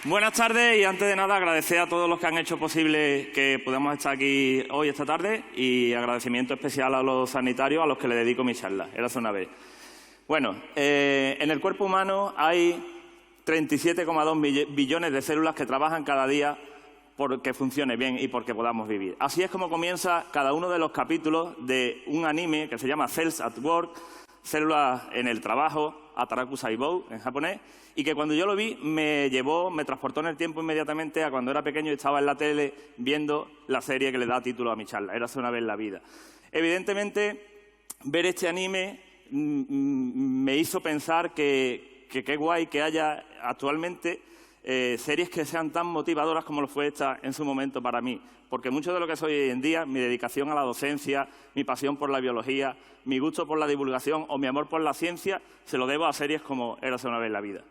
Buenas tardes y antes de nada agradecer a todos los que han hecho posible que podamos estar aquí hoy, esta tarde, y agradecimiento especial a los sanitarios a los que le dedico mi charla. Érase una vez. Bueno, en el cuerpo humano hay 37,2 billones de células que trabajan cada día porque funcione bien y porque podamos vivir. Así es como comienza cada uno de los capítulos de un anime que se llama Cells at Work, Células en el trabajo, Ataraku Saibou en japonés, y que cuando yo lo vi me transportó en el tiempo inmediatamente a cuando era pequeño y estaba en la tele viendo la serie que le da título a mi charla, Érase una vez en la vida. Evidentemente, ver este anime me hizo pensar que qué guay que haya actualmente series que sean tan motivadoras como lo fue esta en su momento para mí. Porque mucho de lo que soy hoy en día, mi dedicación a la docencia, mi pasión por la biología, mi gusto por la divulgación o mi amor por la ciencia, se lo debo a series como Érase una vez en la vida.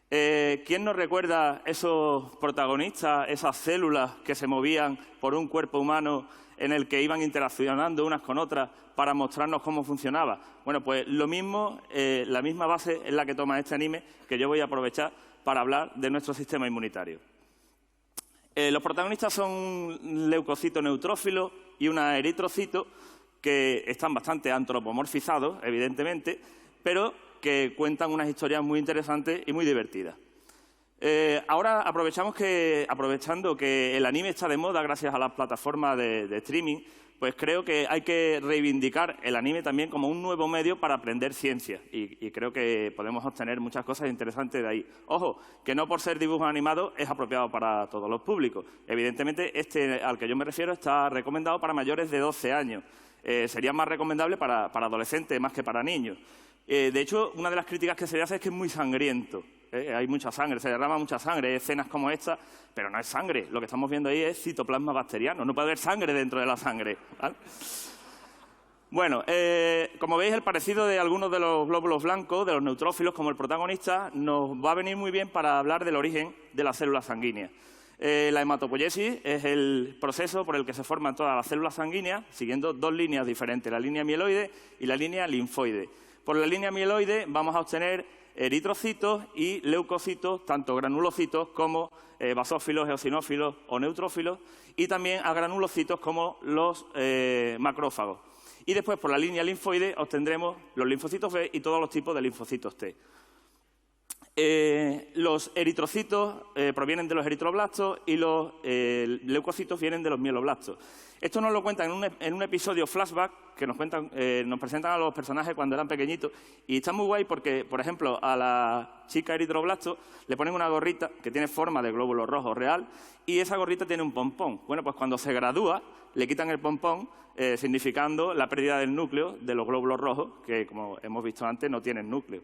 ¿Quién nos recuerda esos protagonistas, esas células que se movían por un cuerpo humano en el que iban interaccionando unas con otras para mostrarnos cómo funcionaba? Bueno, pues lo mismo, la misma base es la que toma este anime, que yo voy a aprovechar para hablar de nuestro sistema inmunitario. Los protagonistas son un leucocito neutrófilo y un eritrocito que están bastante antropomorfizados, evidentemente, pero que cuentan unas historias muy interesantes y muy divertidas. Ahora aprovechando que el anime está de moda gracias a las plataformas de streaming, pues creo que hay que reivindicar el anime también como un nuevo medio para aprender ciencia y creo que podemos obtener muchas cosas interesantes de ahí. Ojo, que no por ser dibujo animado es apropiado para todos los públicos. Evidentemente, este al que yo me refiero está recomendado para mayores de 12 años. Sería más recomendable para adolescentes más que para niños. De hecho, una de las críticas que se le hace es que es muy sangriento. Hay mucha sangre, se derrama mucha sangre, hay escenas como esta, pero no es sangre. Lo que estamos viendo ahí es citoplasma bacteriano. No puede haber sangre dentro de la sangre, ¿vale? Bueno, como veis, el parecido de algunos de los glóbulos blancos, de los neutrófilos, como el protagonista, nos va a venir muy bien para hablar del origen de las células sanguíneas. La hematopoiesis es el proceso por el que se forman todas las células sanguíneas, siguiendo dos líneas diferentes, la línea mieloide y la línea linfoide. Por la línea mieloide vamos a obtener eritrocitos y leucocitos, tanto granulocitos como basófilos, eosinófilos o neutrófilos, y también a granulocitos como los macrófagos. Y después, por la línea linfoide, obtendremos los linfocitos B y todos los tipos de linfocitos T. Los eritrocitos provienen de los eritroblastos y los leucocitos vienen de los mieloblastos. Esto nos lo cuentan en un episodio flashback que nos presentan a los personajes cuando eran pequeñitos y está muy guay porque, por ejemplo, a la chica eritroblasto le ponen una gorrita que tiene forma de glóbulo rojo real y esa gorrita tiene un pompón. Bueno, pues cuando se gradúa le quitan el pompón significando la pérdida del núcleo de los glóbulos rojos que, como hemos visto antes, no tienen núcleo.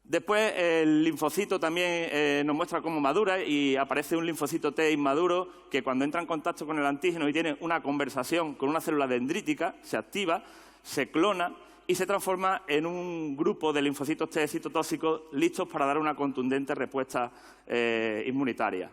Después, el linfocito también nos muestra cómo madura y aparece un linfocito T inmaduro que cuando entra en contacto con el antígeno y tiene una conversación con una célula dendrítica, se activa, se clona y se transforma en un grupo de linfocitos T citotóxicos listos para dar una contundente respuesta inmunitaria.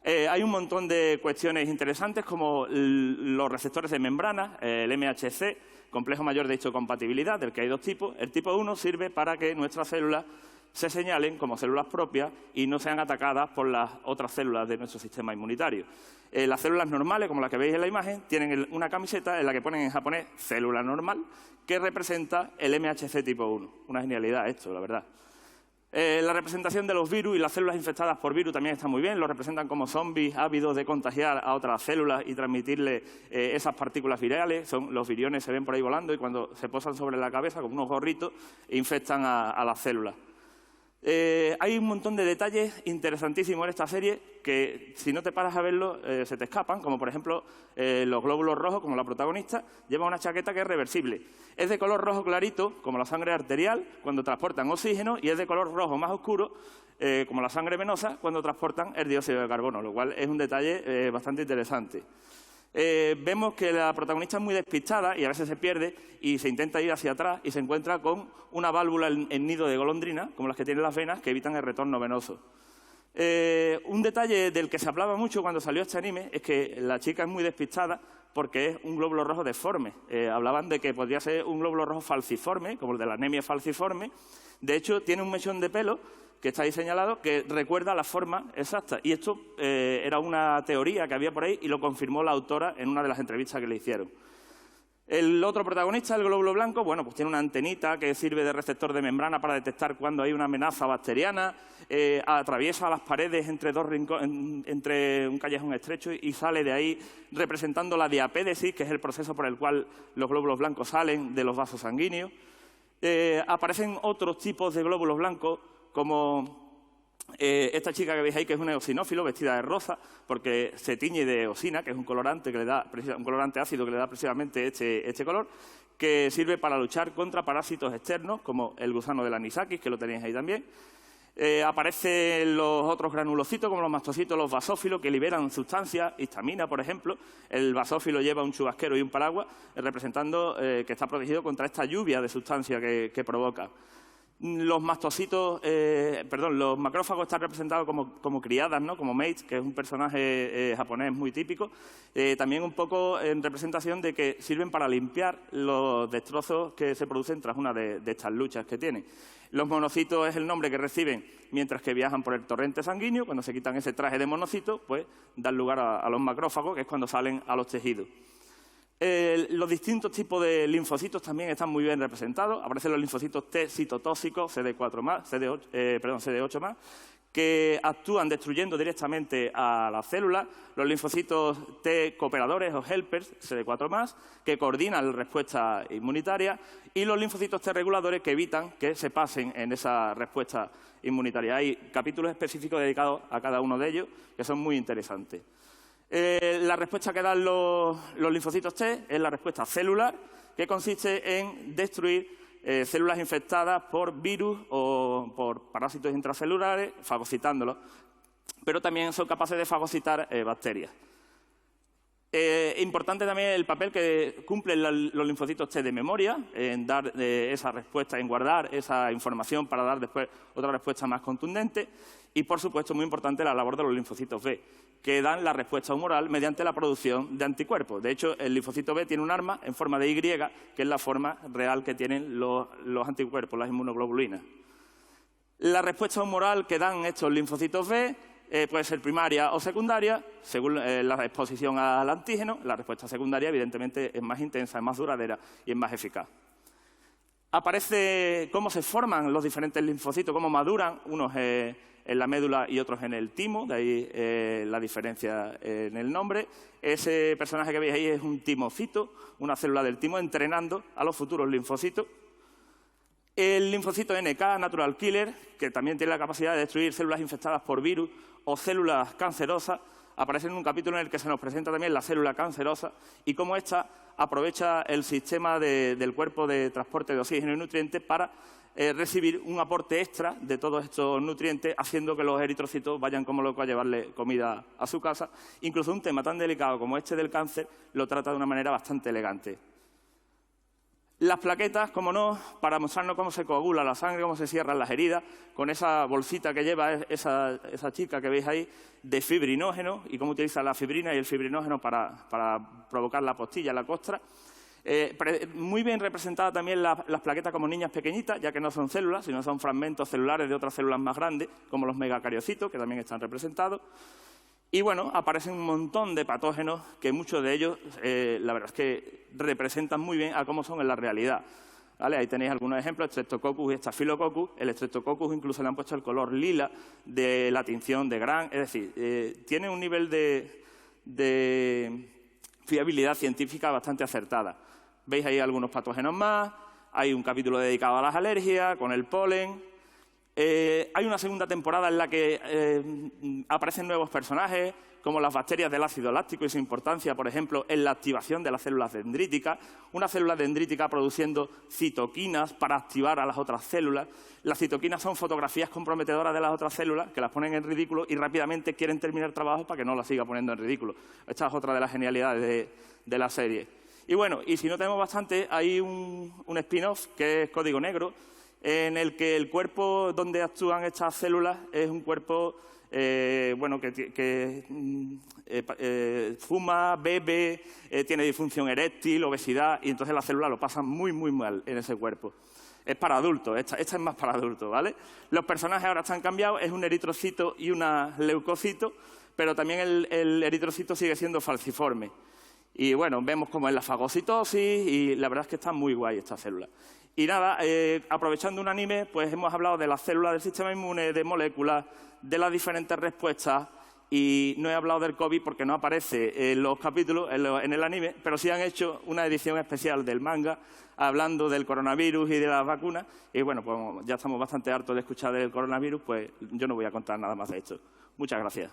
Hay un montón de cuestiones interesantes como los receptores de membrana, el MHC, complejo mayor de histocompatibilidad, del que hay dos tipos. El tipo 1 sirve para que nuestras células se señalen como células propias y no sean atacadas por las otras células de nuestro sistema inmunitario. Las células normales, como las que veis en la imagen, tienen una camiseta en la que ponen en japonés célula normal, que representa el MHC tipo 1. Una genialidad esto, la verdad. La representación de los virus y las células infectadas por virus también está muy bien. Los representan como zombies ávidos de contagiar a otras células y transmitirle esas partículas virales. Los viriones se ven por ahí volando y cuando se posan sobre la cabeza, como unos gorritos, infectan a las células. Hay un montón de detalles interesantísimos en esta serie que, si no te paras a verlo, se te escapan, como por ejemplo los glóbulos rojos, como la protagonista, lleva una chaqueta que es reversible. Es de color rojo clarito, como la sangre arterial, cuando transportan oxígeno, y es de color rojo más oscuro, como la sangre venosa, cuando transportan el dióxido de carbono, lo cual es un detalle bastante interesante. Vemos que la protagonista es muy despistada y a veces se pierde y se intenta ir hacia atrás y se encuentra con una válvula en nido de golondrina, como las que tienen las venas, que evitan el retorno venoso. Un detalle del que se hablaba mucho cuando salió este anime es que la chica es muy despistada porque es un glóbulo rojo deforme. Hablaban de que podría ser un glóbulo rojo falciforme, como el de la anemia falciforme. De hecho, tiene un mechón de pelo que está ahí señalado, que recuerda la forma exacta. Y esto era una teoría que había por ahí y lo confirmó la autora en una de las entrevistas que le hicieron. El otro protagonista, el glóbulo blanco, bueno, pues tiene una antenita que sirve de receptor de membrana para detectar cuando hay una amenaza bacteriana, atraviesa las paredes entre entre un callejón estrecho y sale de ahí representando la diapédesis, que es el proceso por el cual los glóbulos blancos salen de los vasos sanguíneos. Aparecen otros tipos de glóbulos blancos, como esta chica que veis ahí, que es un eosinófilo, vestida de rosa, porque se tiñe de eosina, que es un colorante ácido que le da precisamente este color, que sirve para luchar contra parásitos externos, como el gusano del anisakis, que lo tenéis ahí también. Aparecen los otros granulocitos, como los mastocitos, los basófilos, que liberan sustancias, histamina, por ejemplo. El basófilo lleva un chubasquero y un paraguas, representando que está protegido contra esta lluvia de sustancias que provoca. Los los macrófagos están representados como criadas, ¿no? Como mates, que es un personaje japonés muy típico. También un poco en representación de que sirven para limpiar los destrozos que se producen tras una de estas luchas que tienen. Los monocitos es el nombre que reciben mientras que viajan por el torrente sanguíneo. Cuando se quitan ese traje de monocito, pues dan lugar a los macrófagos, que es cuando salen a los tejidos. Los distintos tipos de linfocitos también están muy bien representados. Aparecen los linfocitos T citotóxicos, CD8+, que actúan destruyendo directamente a las células. Los linfocitos T cooperadores o helpers, CD4+, que coordinan la respuesta inmunitaria. Y los linfocitos T reguladores, que evitan que se pasen en esa respuesta inmunitaria. Hay capítulos específicos dedicados a cada uno de ellos que son muy interesantes. La respuesta que dan los linfocitos T es la respuesta celular, que consiste en destruir células infectadas por virus o por parásitos intracelulares, fagocitándolos, pero también son capaces de fagocitar bacterias. Importante también el papel que cumplen los linfocitos T de memoria, en dar esa respuesta, en guardar esa información para dar después otra respuesta más contundente. Y, por supuesto, muy importante la labor de los linfocitos B, que dan la respuesta humoral mediante la producción de anticuerpos. De hecho, el linfocito B tiene un arma en forma de Y, que es la forma real que tienen los anticuerpos, las inmunoglobulinas. La respuesta humoral que dan estos linfocitos B puede ser primaria o secundaria, según la exposición al antígeno. La respuesta secundaria, evidentemente, es más intensa, es más duradera y es más eficaz. Aparece cómo se forman los diferentes linfocitos, cómo maduran, unos en la médula y otros en el timo, de ahí la diferencia en el nombre. Ese personaje que veis ahí es un timocito, una célula del timo entrenando a los futuros linfocitos. El linfocito NK, Natural Killer, que también tiene la capacidad de destruir células infectadas por virus o células cancerosas, aparece en un capítulo en el que se nos presenta también la célula cancerosa y cómo ésta aprovecha el sistema del cuerpo de transporte de oxígeno y nutrientes para recibir un aporte extra de todos estos nutrientes, haciendo que los eritrocitos vayan como locos a llevarle comida a su casa. Incluso un tema tan delicado como este del cáncer lo trata de una manera bastante elegante. Las plaquetas, como no, para mostrarnos cómo se coagula la sangre, cómo se cierran las heridas, con esa bolsita que lleva esa chica que veis ahí de fibrinógeno y cómo utiliza la fibrina y el fibrinógeno para provocar la apostilla, la costra. Muy bien representada también las plaquetas como niñas pequeñitas, ya que no son células, sino son fragmentos celulares de otras células más grandes, como los megacariocitos, que también están representados. Y, bueno, aparecen un montón de patógenos que muchos de ellos, la verdad es que representan muy bien a cómo son en la realidad. ¿Vale? Ahí tenéis algunos ejemplos, Streptococcus y Staphylococcus. El Streptococcus incluso le han puesto el color lila de la tinción de Gram. Es decir, tiene un nivel de fiabilidad científica bastante acertada. Veis ahí algunos patógenos más. Hay un capítulo dedicado a las alergias, con el polen. Hay una segunda temporada en la que aparecen nuevos personajes, como las bacterias del ácido láctico y su importancia, por ejemplo, en la activación de las células dendríticas. Una célula dendrítica produciendo citoquinas para activar a las otras células. Las citoquinas son fotografías comprometedoras de las otras células que las ponen en ridículo y rápidamente quieren terminar trabajo para que no las siga poniendo en ridículo. Esta es otra de las genialidades de la serie. Y, bueno, y si no tenemos bastante, hay un spin-off que es Código Negro, en el que el cuerpo donde actúan estas células es un cuerpo que fuma, bebe, tiene disfunción eréctil, obesidad, y entonces las células lo pasan muy, muy mal en ese cuerpo. Es para adultos, esta es más para adultos, ¿vale? Los personajes ahora están cambiados, es un eritrocito y una leucocito, pero también el eritrocito sigue siendo falciforme. Y bueno, vemos cómo es la fagocitosis y la verdad es que está muy guay esta célula. Y nada, aprovechando un anime, pues hemos hablado de las células del sistema inmune, de moléculas, de las diferentes respuestas, y no he hablado del COVID porque no aparece en los capítulos, en el anime, pero sí han hecho una edición especial del manga hablando del coronavirus y de las vacunas. Y bueno, pues ya estamos bastante hartos de escuchar del coronavirus, pues yo no voy a contar nada más de esto. Muchas gracias.